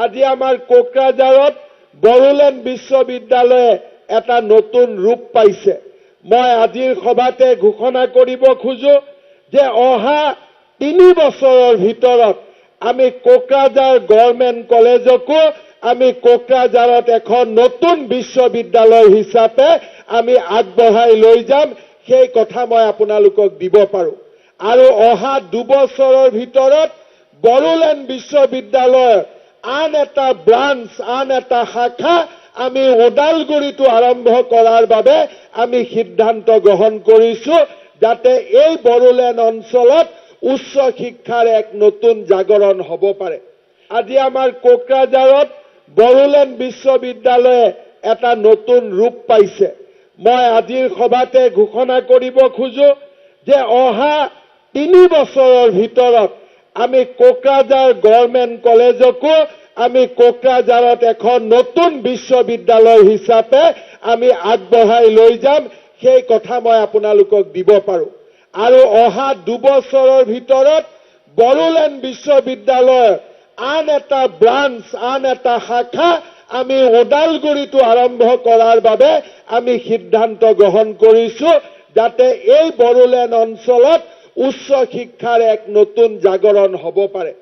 আজি আমাৰ কোকৰাঝাৰত বড়োলেণ্ড বিশ্ববিদ্যালয়ে এটা নতুন ৰূপ পাইছে। মই আজিৰ সভাতে ঘোষণা কৰিব খোজো যে অহা 3 বছৰৰ ভিতৰত আমি কোকৰাঝাৰ গভৰ্ণমেণ্ট কলেজকো আমি কোকৰাঝাৰত এখন নতুন বিশ্ববিদ্যালয় হিচাপে আমি আগবঢ়াই লৈ যাম। সেই কথা মই আপোনালোকক দিব পাৰো। আৰু অহা 2 বছৰৰ ভিতৰত বড়োলেণ্ড বিশ্ববিদ্যালয়ৰ আন এটা ব্ৰাঞ্চ, আন এটা শাখা আমি ওদালগুৰিটো আৰম্ভ কৰাৰ বাবে আমি সিদ্ধান্ত গ্ৰহণ কৰিছো, যাতে এই বড়োলেণ্ড অঞ্চলত উচ্চ শিক্ষাৰ এক নতুন জাগৰণ হ'ব পাৰে। আজি আমাৰ কোকৰাঝাৰত বড়োলেণ্ড বিশ্ববিদ্যালয়ে এটা নতুন ৰূপ পাইছে। মই আজিৰ সভাতে ঘোষণা কৰিব খোজো যে অহা 3 বছৰৰ ভিতৰত আমি কোকৰাঝাৰ গভৰ্ণমেণ্ট কলেজকো আমি কোকৰাঝাৰত এখন নতুন বিশ্ববিদ্যালয় হিচাপে আমি আগবঢ়াই লৈ যাম। সেই কথা মই আপোনালোকক দিব পাৰো। আৰু অহা 2 বছৰৰ ভিতৰত বড়োলেণ্ড বিশ্ববিদ্যালয়ৰ আন এটা ব্ৰাঞ্চ, আন এটা শাখা আমি ওদালগুৰিটো আৰম্ভ কৰাৰ বাবে আমি সিদ্ধান্ত গ্ৰহণ কৰিছো, যাতে এই বড়োলেণ্ড অঞ্চলত উচ্চ শিক্ষাৰ এক নতুন জাগৰণ হ'ব পাৰে।